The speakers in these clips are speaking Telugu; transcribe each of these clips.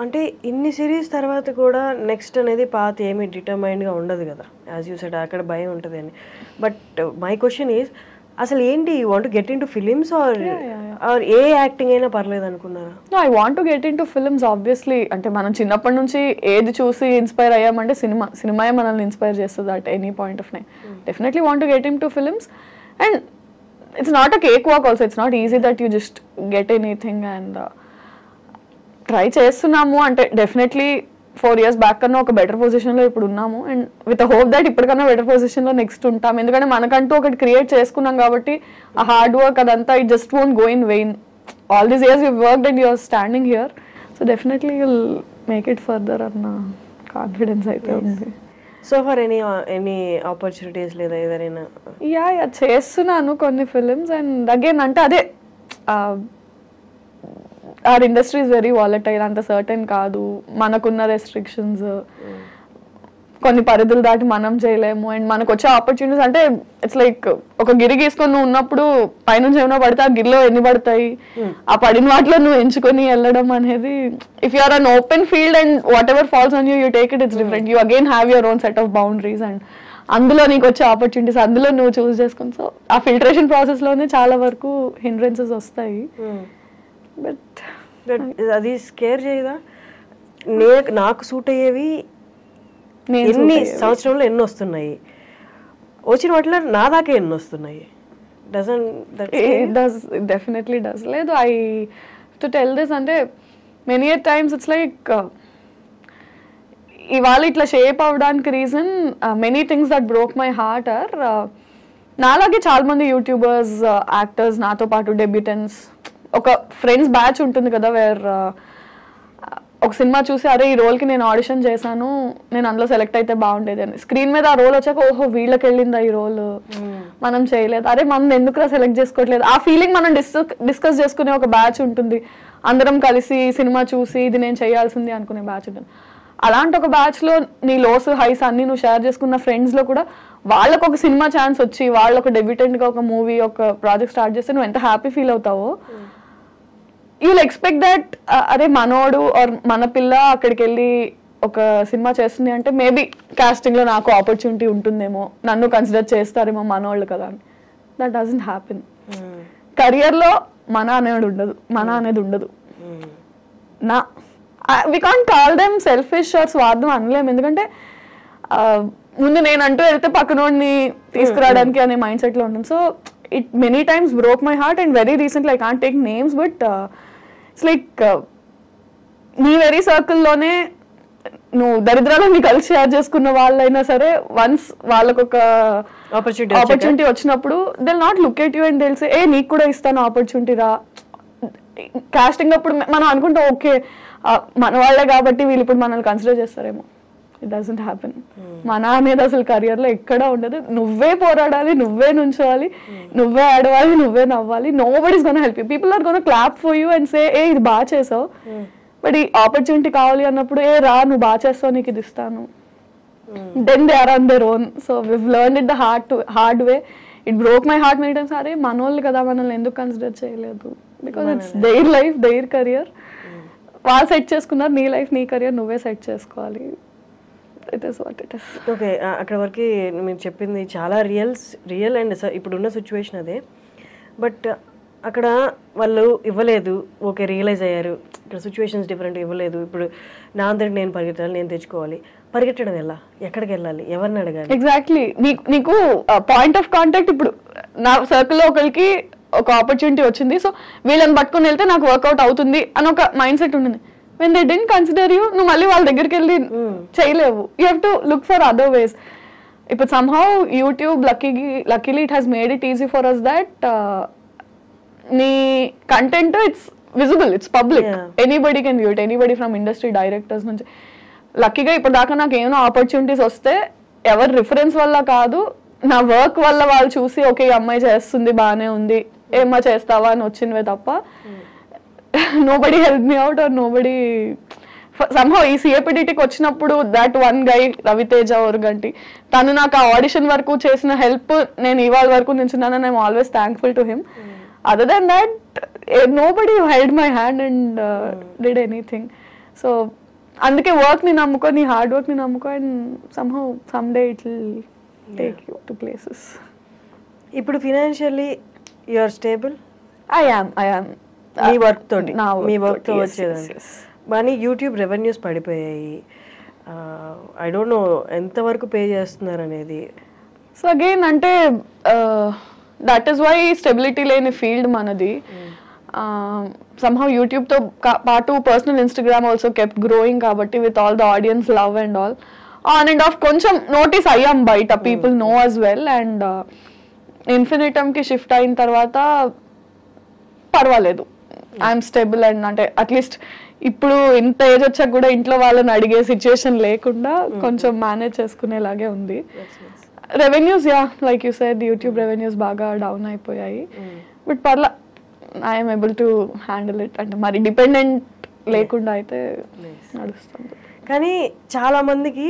అంటే ఇన్ని సిరీస్ తర్వాత కూడా నెక్స్ట్ అనేది పాత ఏమి డిటర్మైన్డ్గా ఉండదు కదా, యాజ్ యూ సెడ్ అక్కడ భయం ఉంటుంది అని. బట్ మై క్వశ్చన్ ఈజ్, అసలు ఏంటి, you want get into films or a acting అయినా పర్లేదు అనుకున్నారా? I want to get into films obviously. అంటే మనం చిన్నప్పటి నుంచి ఏది చూసి ఇన్స్పైర్ అయ్యామంటే సినిమాయే మనల్ని ఇన్స్పైర్ చేస్తుంది at any point of time. Definitely want to get into films. And it's not a cake walk also. It's not easy that you just get anything. And try చేస్తున్నాము అంటే డెఫినెట్లీ 4 years బ్యాక్ కన్నా ఒక బెటర్ పొజిషన్లో ఇప్పుడు ఉన్నాము. అండ్ విత్ హోప్ దట్ ఇప్పటికన్నా బెటర్ పొజిషన్లో నెక్స్ట్ ఉంటాం. ఎందుకంటే మనకంటూ ఒకటి క్రియేట్ చేసుకున్నాం కాబట్టి ఆ హార్డ్ వర్క్ అదంతా it just won't go in vain. All these years you worked and you're standing here. So definitely you'll make it further అన్న కాన్ఫిడెన్స్ అయితే ఉంది. సో ఫర్ ఎనీ ఆపర్చునిటీస్ లేదా ఏదైనా? యా చేస్తున్నాను కొన్ని ఫిలిమ్స్. అండ్ అగైన్ అంటే అదే our industry is very volatile. అంత సర్టెన్ కాదు, మనకున్న రెస్ట్రిక్షన్స్, కొన్ని పరిధులు దాటి మనం చేయలేము. అండ్ మనకు వచ్చే ఆపర్చునిటీస్ అంటే ఇట్స్ లైక్ ఒక గిరి గీసుకొని నువ్వు ఉన్నప్పుడు పైనుంచి ఏమైనా పడితే ఆ గిరిలో ఎన్ని పడతాయి, ఆ పడిన వాటిలో నువ్వు ఎంచుకొని వెళ్ళడం అనేది, if you are an open field and whatever falls on you you take it, it's different. You again have your own set of boundaries and అందులో నీకు వచ్చే ఆపర్చునిటీస్ అందులో నువ్వు చూస్ చేసుకుని. సో ఆ ఫిల్టరేషన్ ప్రాసెస్లోనే చాలా వరకు హిండ్రెన్సెస్ వస్తాయి. బట్ అది స్కేర్ చేయదా? నాకు సూట్ అయ్యేవి ఎన్ని సంవత్సరంలో ఎన్ని వస్తున్నాయి, వచ్చిన వాటిలో నా దాకా ఎన్ని వస్తున్నాయి? Definitely does. లేదు, ఐ టు టెల్ దిస్ అంటే మెనీ టైమ్స్ ఇట్స్ లైక్ ఇవాళ ఇట్లా షేప్ అవ్వడానికి reason many things that broke my heart or నాలాగే చాలా మంది యూట్యూబర్స్, యాక్టర్స్, నాతో పాటు డెబ్యూటెంట్స్, ఒక ఫ్రెండ్స్ బ్యాచ్ ఉంటుంది కదా వేర్ ఒక సినిమా చూసి అరే ఈ రోల్కి నేను ఆడిషన్ చేశాను, నేను అందులో సెలెక్ట్ అయితే బాగుండేది అని, స్క్రీన్ మీద ఆ రోల్ వచ్చాక ఓహో వీళ్ళకి వెళ్ళిందా ఈ రోల్, మనం చేయలేదు, అరే మనం ఎందుకురా సెలెక్ట్ చేసుకోవట్లేదు, ఆ ఫీలింగ్ మనం డిస్కస్ చేసుకునే ఒక బ్యాచ్ ఉంటుంది. అందరం కలిసి సినిమా చూసి ఇది నేను చేయాల్సింది అనుకునే బ్యాచ్ ఉంటుంది. అలాంటి ఒక బ్యాచ్లో నీ లోస్ హైస్ అన్ని నువ్వు షేర్ చేసుకున్న ఫ్రెండ్స్లో కూడా వాళ్ళకు ఒక సినిమా ఛాన్స్ వచ్చి వాళ్ళు ఒక డెబ్యూటెంట్గా ఒక మూవీ ఒక ప్రాజెక్ట్ స్టార్ట్ చేస్తే నువ్వు ఎంత హ్యాపీ ఫీల్ అవుతావో, యూల్ ఎక్స్పెక్ట్ దట్ అరే మనోడు ఆర్ మన పిల్ల అక్కడికి వెళ్ళి ఒక సినిమా చేస్తుంది అంటే మేబీ కాస్టింగ్లో నాకు ఆపర్చునిటీ ఉంటుందేమో, నన్ను కన్సిడర్ చేస్తారేమో మనోళ్ళు కదా అని. That doesn't happen. కెరియర్లో మన అనేది ఉండదు. నా we can't call them selfish or స్వార్థం అనలేము. ఎందుకంటే ముందు నేను అంటూ వెళ్తే పక్కనోడిని తీసుకురావడానికి అనే మైండ్ సెట్లో ఉంటుంది. So it many times broke my heart, and very recently I can't take names, but it's like నీ వెరీ సర్కిల్లోనే నువ్వు దరిద్రాలు నీ కలిసి షేర్ చేసుకున్న వాళ్ళైనా సరే వన్స్ వాళ్ళకు ఒక ఆపర్చునిటీ వచ్చినప్పుడు they not look at you and they say ఏ నీకు కూడా ఇస్తాను ఆపర్చునిటీ రా. కాస్టింగ్ అప్పుడు మనం అనుకుంటాం ఓకే మన వాళ్ళే కాబట్టి వీళ్ళు ఇప్పుడు మనల్ని కన్సిడర్ చేస్తారేమో. It doesn't happen. మన అనేది అసలు కెరియర్లో ఎక్కడా ఉండదు. నువ్వే పోరాడాలి, నువ్వే నుంచోవాలి, నువ్వే ఆడవాలి, నువ్వే నవ్వాలి. Nobody's gonna help you. People are gonna clap for you and say ఏ ఇది బాగా చేసావు, బట్ ఈ ఆపర్చునిటీ కావాలి అన్నప్పుడు ఏ రా నువ్వు బాగా చేస్తావు నీకు ఇది ఇస్తాను. Then they are on their own. So we've learned it the hard way. It broke my heart many times. అరే మనోళ్ళు కదా మనల్ని ఎందుకు కన్సిడర్ చేయలేదు, because it's their life their career. వాళ్ళు సెట్ చేసుకున్నారు, నీ లైఫ్ నీ కెరియర్ నువ్వే సెట్ చేసుకోవాలి. It is what it is. Okay, అక్కడ వరకు మీరు చెప్పింది చాలా రియల్ అండ్ ఇప్పుడున్న సిచ్యువేషన్ అదే. బట్ అక్కడ వాళ్ళు ఇవ్వలేదు, ఓకే రియలైజ్ అయ్యారు, ఇక్కడ సిచ్యువేషన్స్ డిఫరెంట్, ఇవ్వలేదు. ఇప్పుడు నా అందరికి నేను పరిగెత్తాలి, నేను తెచ్చుకోవాలి. పరిగెట్టడం ఎలా, ఎక్కడికి వెళ్ళాలి, ఎవరిని అడగాలి? ఎగ్జాక్ట్లీ. నీకు పాయింట్ ఆఫ్ కాంటాక్ట్ ఇప్పుడు నా సర్కిల్లో ఒకరికి ఒక ఆపర్చునిటీ వచ్చింది, సో వీళ్ళని పట్టుకుని వెళ్తే నాకు వర్కౌట్ అవుతుంది అని ఒక మైండ్ సెట్ ఉంటుంది. when they didn't consider you, నువ్వు మళ్ళీ వాళ్ళ దగ్గరికి వెళ్ళి చేయలేవు. you have to look for other ways. ఇప్పుడు somehow YouTube luckily it has made it easy for us that నీ content it's visible, it's public, anybody can view it, anybody from industry directors నుంచి. లక్కీగా ఇప్పుడు దాకా నాకు ఏమైనా ఆపర్చునిటీస్ వస్తే ఎవరి రిఫరెన్స్ వల్ల కాదు, నా వర్క్ వల్ల వాళ్ళు చూసి ఓకే ఈ అమ్మాయి చేస్తుంది బాగానే ఉంది ఏమ్మా చేస్తావా అని వచ్చినవే తప్ప nobody helped me out or nobody somehow ఈ సిఏపిడిటీకి వచ్చినప్పుడు that one guy Raviteja Oruganti తను నాకు ఆ ఆడిషన్ వరకు చేసిన హెల్ప్ నేను ఇవాళ వరకు నిల్చున్నాను. I'm always thankful to him. Other then that nobody held my hand and did anything. So అందుకే వర్క్ ని నమ్ముకో, నీ హార్డ్ వర్క్ ని నమ్ముకో, and somehow some day it will take you to places. ఇప్పుడు financially you are stable? I am మీ వర్క్ తోటి, మీ వర్క్ తో వచ్చేదండి. కానీ యూట్యూబ్ రెవెన్యూస్ పడిపోయాయి. ఐ డోంట్ నో ఎంతవరకు పే చేస్తున్నారు అనేది. సో అగైన్ అంటే దట్ ఈస్ వై స్టెబిలిటీ లేని ఫీల్డ్ మనది. somehow YouTube తో పాటు personal Instagram also kept growing కాబట్టి with all the audience love and all on and off కొంచెం నోటీస్ అయ్యాం బయట, people know as well. And Infinitum కి షిఫ్ట్ అయిన తర్వాత పర్వాలేదు, ఐఎమ్ స్టేబుల్. అండ్ అంటే అట్లీస్ట్ ఇప్పుడు ఇంత ఏజ్ వచ్చాక కూడా ఇంట్లో వాళ్ళని అడిగే సిచ్యుయేషన్ లేకుండా కొంచెం మేనేజ్ చేసుకునేలాగే ఉంది. Revenues like you said YouTube revenues బాగా డౌన్ అయిపోయాయి, బట్ పర్లా I'm able to handle it. అంటే మరి డిపెండెంట్ లేకుండా అయితే నడుస్తుంది. కానీ చాలా మందికి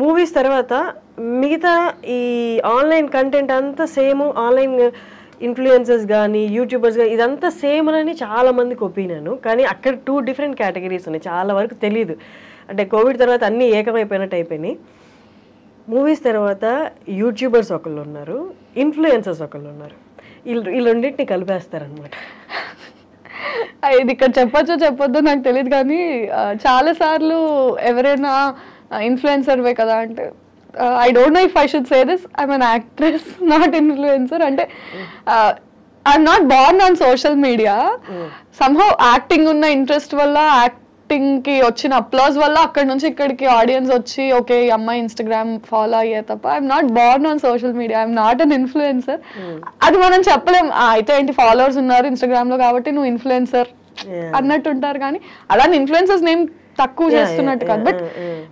మూవీస్ తర్వాత మిగతా ఈ ఆన్లైన్ కంటెంట్ అంతా సేమ్, ఆన్లైన్ ఇన్ఫ్లుయెన్సర్స్ కానీ యూట్యూబర్స్ కానీ ఇదంతా సేమ్ అని చాలా మందికి ఒపీనియన్. కానీ అక్కడ 2 డిఫరెంట్ కేటగిరీస్ ఉన్నాయి, చాలా వరకు తెలియదు. అంటే కోవిడ్ తర్వాత అన్నీ ఏకమైపోయినట్టు అయిపోయినాయి. మూవీస్ తర్వాత యూట్యూబర్స్ ఒకళ్ళు ఉన్నారు, ఇన్ఫ్లుయెన్సర్స్ ఒకళ్ళు ఉన్నారు. ఈ రెండింటిని కలిపేస్తారనమాట. ఇది ఇక్కడ చెప్పొచ్చో చెప్పొద్దో నాకు తెలియదు, కానీ చాలా సార్లు ఎవరైనా ఇన్ఫ్లుయెన్సర్వే కదా అంటే I don't know if I should say this, I'm an actress not influencer. అంటే I'm not born on social media. Somehow acting ఉన్న ఇంట్రెస్ట్ వల్ల, యాక్టింగ్ కి వచ్చిన అప్లాజ్ వల్ల అక్కడ నుంచి ఇక్కడికి ఆడియన్స్ వచ్చి ఓకే ఈ అమ్మాయి ఇన్స్టాగ్రామ్ ఫాలో అయ్యే తప్ప I'm not born on social media, I'm not an influencer. అది మనం చెప్పలేం. అయితే ఏంటి ఫాలోవర్స్ ఉన్నారు ఇన్స్టాగ్రామ్ లో కాబట్టి నువ్వు ఇన్ఫ్లుయెన్సర్ అన్నట్టు ఉంటారు, కానీ అలానే ఇన్ఫ్లుయెన్సర్స్ నేమ్ తక్కువ చేస్తున్నట్టు కాదు. But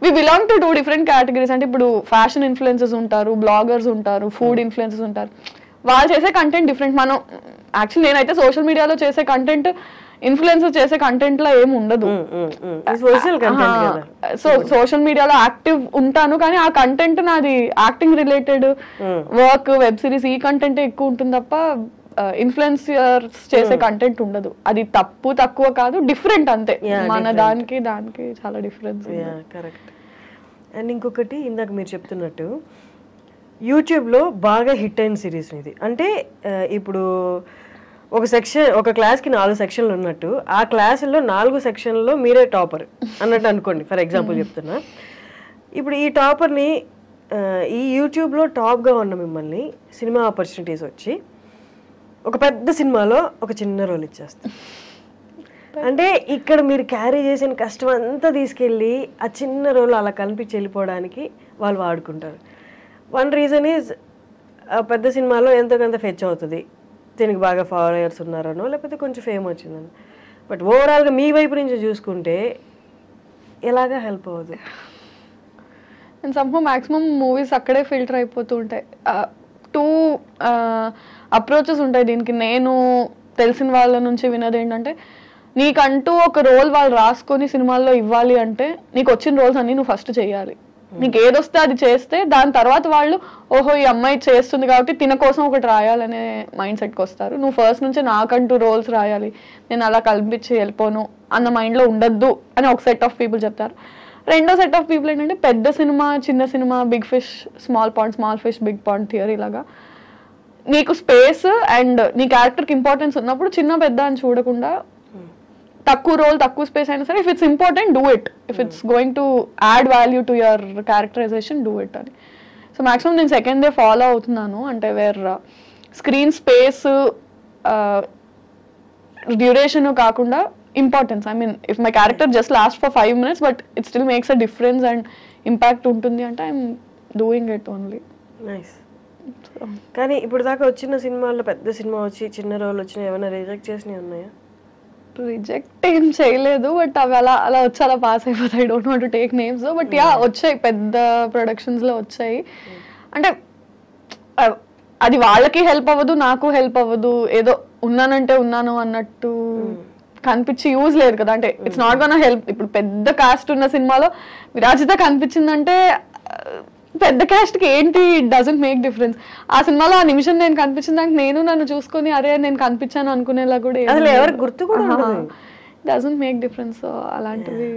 we belong to 2 different categories. అంటే ఇప్పుడు ఫ్యాషన్ ఇన్ఫ్లుయెన్సర్స్ ఉంటారు, బ్లాగర్స్ ఉంటారు, ఫుడ్ ఇన్ఫ్లుయెన్సర్స్ ఉంటారు. వాళ్ళు చేసే కంటెంట్ డిఫరెంట్. మనం యాక్చువల్లీ నేనైతే సోషల్ మీడియాలో చేసే కంటెంట్ ఇన్ఫ్లుయెన్సర్ చేసే కంటెంట్ లో ఏమి ఉండదు. సో సోషల్ మీడియాలో యాక్టివ్ ఉంటాను, కానీ ఆ కంటెంట్ నాది acting related work, web series, ఈ కంటెంట్ ఎక్కువ ఉంటుంది తప్ప ఇన్ఫ్లుయెన్సర్స్ చేసే కంటెంట్ ఉండదు. అది తక్కువ కాదు, డిఫరెంట్ అంతే. మన దానికి చాలా డిఫరెన్స్. కరెక్ట్. అండ్ ఇంకొకటి ఇందాక మీరు చెప్తున్నట్టు యూట్యూబ్లో బాగా హిట్ అయిన సిరీస్ ఇది. అంటే ఇప్పుడు ఒక క్లాస్కి 4 సెక్షన్లు ఉన్నట్టు ఆ క్లాసుల్లో 4 సెక్షన్లలో మీరే టాపర్ అన్నట్టు అనుకోండి, ఫర్ ఎగ్జాంపుల్ చెప్తున్నా. ఇప్పుడు ఈ టాపర్ని ఈ యూట్యూబ్లో టాప్గా ఉన్న మిమ్మల్ని సినిమా ఆపర్చునిటీస్ వచ్చి ఒక పెద్ద సినిమాలో ఒక చిన్న రోల్ ఇచ్చేస్తారు. అంటే ఇక్కడ మీరు క్యారీ చేసిన కష్టం అంతా తీసుకెళ్ళి ఆ చిన్న రోల్ అలా కనిపించి వెళ్ళిపోవడానికి వాళ్ళు వాడుకుంటారు. వన్ రీజన్ ఈజ్ పెద్ద సినిమాలో ఎంతో కొంత ఫెచ్ అవుతుంది, దీనికి బాగా ఫాలోయర్స్ ఉన్నారనో లేకపోతే కొంచెం ఫేమ్ వచ్చిందని. బట్ ఓవరాల్గా మీ వైపు నుంచి చూసుకుంటే ఎలాగా హెల్ప్ అవ్వదు. అండ్ సమ్హౌ మ్యాక్సిమం మూవీస్ అక్కడే ఫిల్టర్ అయిపోతూ ఉంటాయి. 2 అప్రోచెస్ ఉంటాయి దీనికి. నేను తెలిసిన వాళ్ళ నుంచి విన్నది ఏంటంటే, నీకంటూ ఒక రోల్ వాళ్ళు రాసుకొని సినిమాల్లో ఇవ్వాలి అంటే నీకు వచ్చిన రోల్స్ అన్ని నువ్వు ఫస్ట్ చేయాలి. నీకు ఏదొస్తే అది చేస్తే దాని తర్వాత వాళ్ళు ఓహో ఈ అమ్మాయి చేస్తుంది కాబట్టి తిన కోసం ఒకటి రాయాలనే మైండ్ సెట్కి వస్తారు. నువ్వు ఫస్ట్ నుంచి నాకంటూ రోల్స్ రాయాలి, నేను అలా కల్పించి వెళ్ళిపోను అన్న మైండ్లో ఉండద్దు అని ఒక సెట్ ఆఫ్ పీపుల్ చెప్తారు. రెండో సెట్ ఆఫ్ పీపుల్ ఏంటంటే పెద్ద సినిమా చిన్న cinema, big fish small pond, small fish big pond theory లాగా నీకు స్పేస్ అండ్ నీ క్యారెక్టర్కి ఇంపార్టెన్స్ ఉన్నప్పుడు చిన్న పెద్ద అని చూడకుండా తక్కువ రోల్ తక్కువ స్పేస్ అయినా సరే if it's important do it, if it's going to add value to your characterization do it అని. సో మ్యాక్సిమం నేను సెకండ్ డే ఫాలో అవుతున్నాను. అంటే వేర్ స్క్రీన్ స్పేస్ డ్యూరేషన్ కాకుండా importance. I mean if my character just last for 5 minutes but it still makes a difference and impact ఉంటుంది అంటే I'm doing it only. Nice. కానీ ఇప్పుడు దాకా వచ్చిన సినిమాల్లో పెద్ద సినిమా వచ్చి చిన్న రోల్ వచ్చినా ఏమైనా రిజెక్ట్ చేసినవి ఉన్నాయా? రిజెక్ట్ ఏం చేయలేదు, బట్ అవి అలా వచ్చి అలా పాస్ అయిపోతాయి. Don't want to take names, but yeah వచ్చాయి, పెద్ద ప్రొడక్షన్స్లో వచ్చాయి. అంటే అది వాళ్ళకి హెల్ప్ అవ్వదు, నాకు హెల్ప్ అవ్వదు. ఏదో ఉన్నానంటే ఉన్నాను అన్నట్టు కనిపించి యూజ్ లేదు కదా. అంటే ఇట్స్ నాట్ గోనా హెల్ప్. ఇప్పుడు పెద్ద కాస్ట్ ఉన్న సినిమాలో విరాజిత కనిపించిందంటే పెద్ద క్యాస్ట్ కి ఏంటి ఇట్ డజంట్ మేక్ డిఫరెన్స్. ఆ సినిమాలో ఆ నిమిషం నేను కనిపించిన దానికి నేను నన్ను చూసుకొని అరే నేను కనిపించాను అనుకునేలా కూడా ఎవరికి గుర్తు కూడా డజంట్ మేక్ డిఫరెన్స్. అలాంటివి